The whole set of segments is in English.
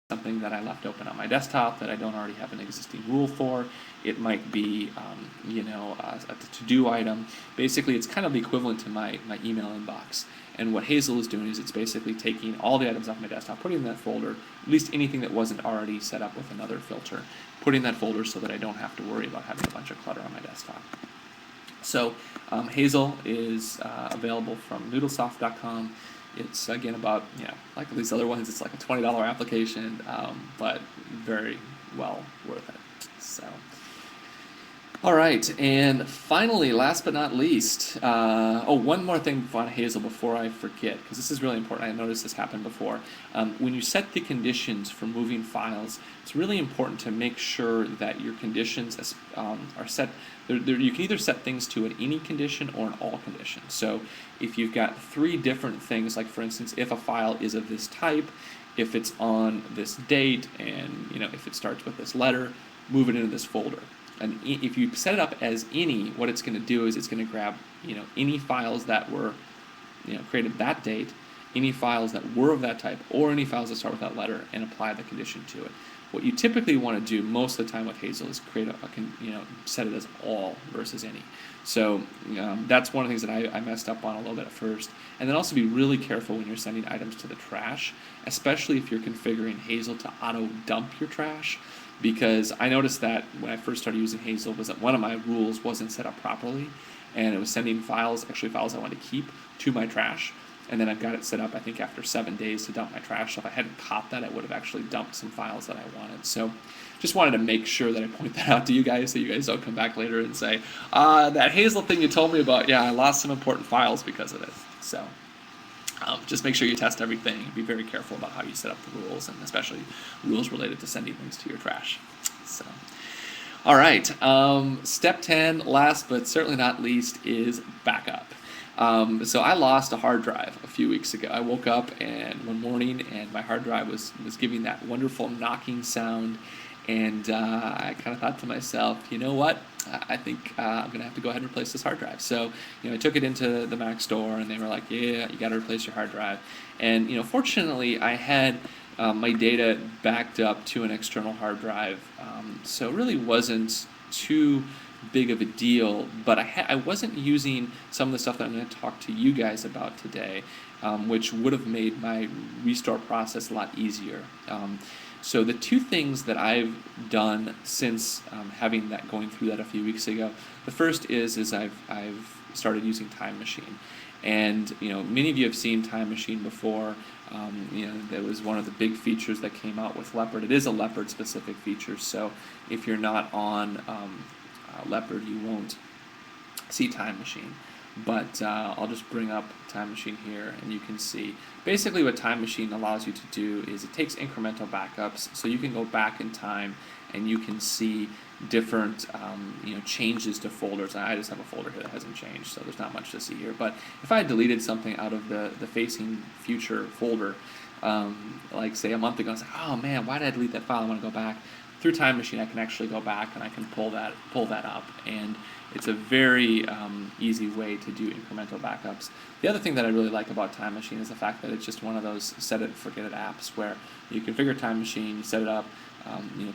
something that I left open on my desktop that I don't already have an existing rule for. It might be, a to-do item. Basically, it's kind of the equivalent to my email inbox. And what Hazel is doing is it's basically taking all the items off my desktop, putting in that folder, at least anything that wasn't already set up with another filter, putting that folder so that I don't have to worry about having a bunch of clutter on my desktop. So Hazel is available from noodlesoft.com. It's, again, about, like these other ones, it's like a $20 application, but very well worth it. So, all right, and finally, last but not least, one more thing on Hazel before I forget, because this is really important. I noticed this happened before. When you set the conditions for moving files, it's really important to make sure that your conditions are set. You can either set things to an any condition or an all condition. So if you've got 3 different things, like for instance, if a file is of this type, if it's on this date, and if it starts with this letter, move it into this folder. And if you set it up as any, what it's going to do is it's going to grab any files that were created that date, any files that were of that type, or any files that start with that letter, and apply the condition to it. What you typically want to do most of the time with Hazel is create set it as all versus any. So that's one of the things that I messed up on a little bit at first. And then also be really careful when you're sending items to the trash, especially if you're configuring Hazel to auto dump your trash. Because I noticed that when I first started using Hazel was that one of my rules wasn't set up properly, and it was sending files I wanted to keep, to my trash. And then I've got it set up, I think, after 7 days to dump my trash. So if I hadn't caught that, I would have actually dumped some files that I wanted. So just wanted to make sure that I point that out to you guys so you guys don't come back later and say, that Hazel thing you told me about, yeah, I lost some important files because of it. So just make sure you test everything. Be very careful about how you set up the rules, and especially rules related to sending things to your trash. So, all right. Step 10, last but certainly not least, is backup. So I lost a hard drive a few weeks ago. I woke up one morning and my hard drive was giving that wonderful knocking sound, and I kind of thought to myself, you know what? I think I'm going to have to go ahead and replace this hard drive. So, I took it into the Mac store, and they were like, yeah, you got to replace your hard drive. And, fortunately, I had my data backed up to an external hard drive, so it really wasn't too big of a deal, but I wasn't using some of the stuff that I'm going to talk to you guys about today, which would have made my restore process a lot easier. So the 2 things that I've done since going through that a few weeks ago, the first is I've started using Time Machine. And many of you have seen Time Machine before. That was one of the big features that came out with Leopard. It is a Leopard specific feature, so if you're not on Leopard, you won't see Time Machine. But I'll just bring up Time Machine here, and you can see basically what Time Machine allows you to do is it takes incremental backups, so you can go back in time and you can see different changes to folders. I just have a folder here that hasn't changed, so there's not much to see here. But if I deleted something out of the Facing Future folder, like say a month ago, I was like, oh man, why did I delete that file? I want to go back. Through Time Machine, I can actually go back and I can pull that up, and it's a very easy way to do incremental backups. The other thing that I really like about Time Machine is the fact that it's just one of those set it and forget it apps where you configure Time Machine, you set it up,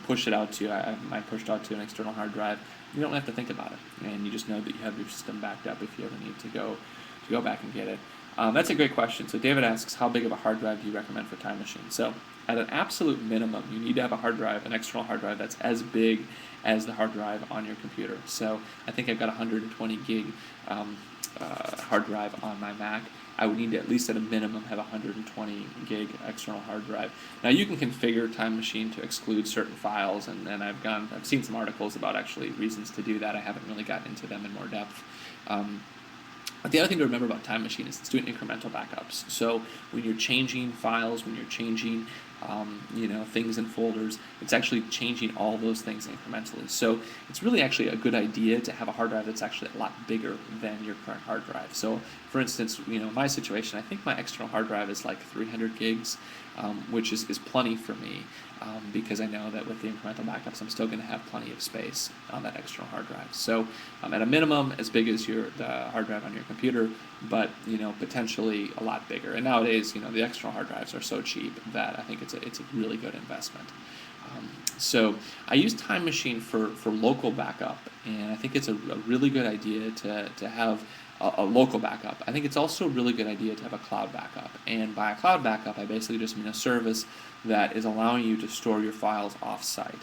push it out to, I pushed out to an external hard drive. You don't have to think about it, and you just know that you have your system backed up if you ever need to go back and get it. That's a great question. So David asks, how big of a hard drive do you recommend for Time Machine? So at an absolute minimum, you need to have a hard drive, an external hard drive that's as big as the hard drive on your computer. So I think I've got a 120 gig hard drive on my Mac. I would need to at least at a minimum have a 120 gig external hard drive. Now you can configure Time Machine to exclude certain files, and I've seen some articles about actually reasons to do that. I haven't really gotten into them in more depth. But the other thing to remember about Time Machine is it's doing incremental backups. So when you're changing files, when you're changing things in folders, it's actually changing all those things incrementally. So it's really actually a good idea to have a hard drive that's actually a lot bigger than your current hard drive. So for instance, in my situation, I think my external hard drive is like 300 gigs, which is plenty for me, because I know that with the incremental backups, I'm still going to have plenty of space on that external hard drive. So at a minimum, as big as the hard drive on your computer, but potentially a lot bigger. And nowadays, the external hard drives are so cheap that I think it's a really good investment. So I use Time Machine for local backup, and I think it's a really good idea to have a local backup. I think it's also a really good idea to have a cloud backup. And by a cloud backup, I basically just mean a service that is allowing you to store your files off-site.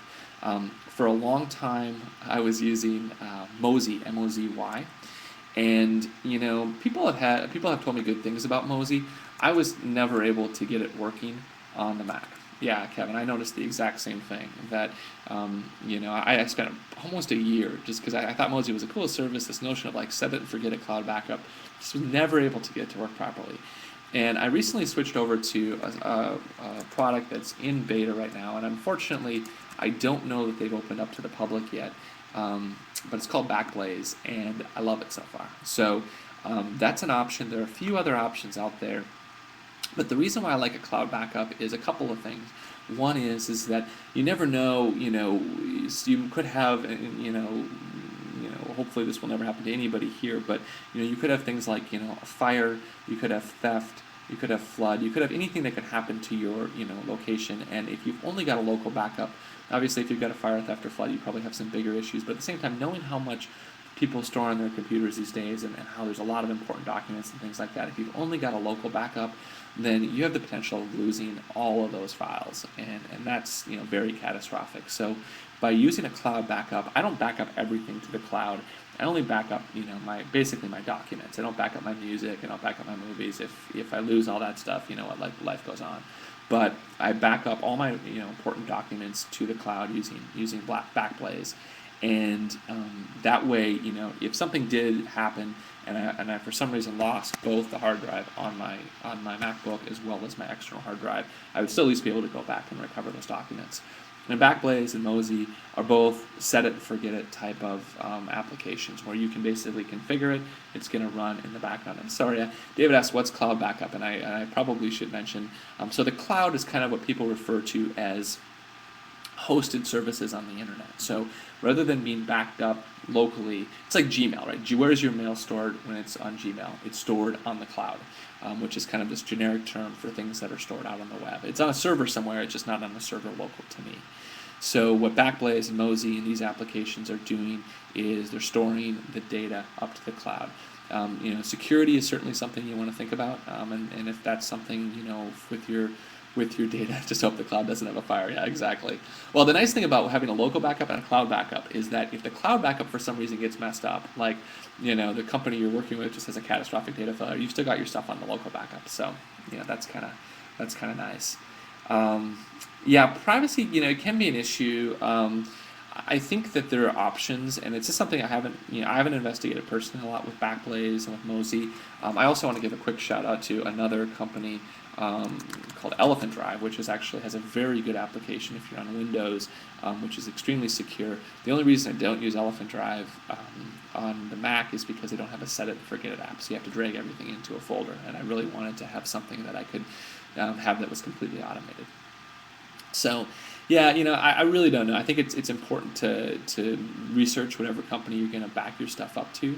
For a long time, I was using Mozy, M-O-Z-Y, and people have told me good things about Mozy. I was never able to get it working on the Mac. Yeah, Kevin, I noticed the exact same thing, that, I spent almost a year just because I thought Mozy was a cool service, this notion of like set it and forget it cloud backup. Just was never able to get it to work properly. And I recently switched over to a product that's in beta right now, and unfortunately, I don't know that they've opened up to the public yet, but it's called Backblaze, and I love it so far. So that's an option. There are a few other options out there. But the reason why I like a cloud backup is a couple of things. One is that you never know, you could have, hopefully this will never happen to anybody here, but you could have things like, a fire, you could have theft, you could have flood, you could have anything that could happen to your, location. And if you've only got a local backup, obviously if you've got a fire, theft, or flood, you probably have some bigger issues. But at the same time, knowing how much people store on their computers these days and how there's a lot of important documents and things like that, if you've only got a local backup, then you have the potential of losing all of those files, and that's very catastrophic. So by using a cloud backup, I don't back up everything to the cloud. I only back up basically my documents. I don't back up my music. I don't back up my movies. If I lose all that stuff, life goes on. But I back up all my important documents to the cloud using Backblaze. And that way, if something did happen and I for some reason lost both the hard drive on my MacBook as well as my external hard drive, I would still at least be able to go back and recover those documents. And Backblaze and Mozy are both set it and forget it type of applications where you can basically configure it. It's going to run in the background. And sorry, David asked what's cloud backup, and I probably should mention. So the cloud is kind of what people refer to as hosted services on the internet. So rather than being backed up locally, it's like Gmail, right? Where is your mail stored when it's on Gmail? It's stored on the cloud, which is kind of this generic term for things that are stored out on the web. It's on a server somewhere, it's just not on a server local to me. So what Backblaze and Mozy and these applications are doing is they're storing the data up to the cloud. Security is certainly something you want to think about, and if that's something, with your data, just hope the cloud doesn't have a fire. Yeah, exactly. Well, the nice thing about having a local backup and a cloud backup is that if the cloud backup for some reason gets messed up, like the company you're working with just has a catastrophic data failure, you've still got your stuff on the local backup. So that's kind of nice. Privacy, it can be an issue. I think that there are options, and it's just something I haven't investigated personally a lot with Backblaze and with Mozy. I also want to give a quick shout out to another company called Elephant Drive, which has a very good application if you're on Windows, which is extremely secure. The only reason I don't use Elephant Drive on the Mac is because they don't have a set it and forget it app, so you have to drag everything into a folder, and I really wanted to have something that I could have that was completely automated. So, I really don't know. I think it's important to research whatever company you're going to back your stuff up to.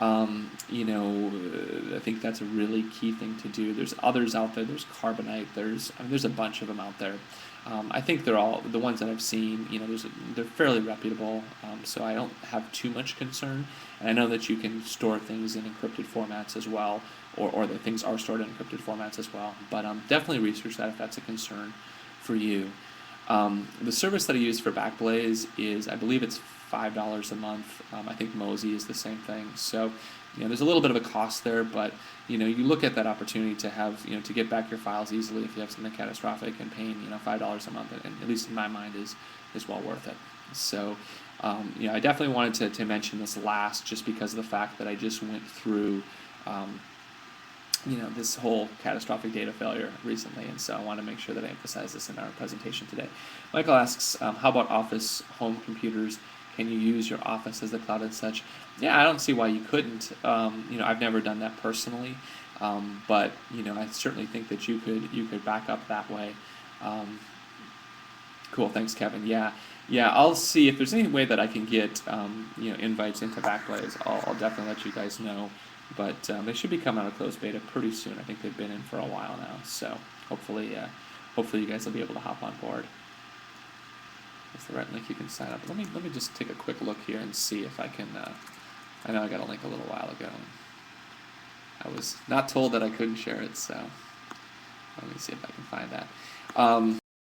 I think that's a really key thing to do. There's others out there. There's Carbonite. There's a bunch of them out there. I think they're all the ones that I've seen. They're fairly reputable, so I don't have too much concern. And I know that you can store things in encrypted formats as well, or that things are stored in encrypted formats as well. But definitely research that if that's a concern for you. The service that I use for Backblaze is, I believe it's $5 a month. I think Mozy is the same thing. So, there's a little bit of a cost there, but you look at that opportunity to have, to get back your files easily if you have something catastrophic, and paying $5 a month, and at least in my mind is well worth it. So, I definitely wanted to mention this last, just because of the fact that I just went through this whole catastrophic data failure recently, and so I want to make sure that I emphasize this in our presentation today. Michael asks, how about Office home computers? Can you use your Office as the cloud and such? Yeah, I don't see why you couldn't. I've never done that personally. But I certainly think that you could back up that way. Cool, thanks, Kevin. Yeah, I'll see if there's any way that I can get invites into Backblaze. I'll definitely let you guys know. But they should be coming out of closed beta pretty soon. I think they've been in for a while now, so hopefully you guys will be able to hop on board. That's the right link. You can sign up. Let me just take a quick look here and see if I can. I know I got a link a little while ago. I was not told that I couldn't share it, so let me see if I can find that.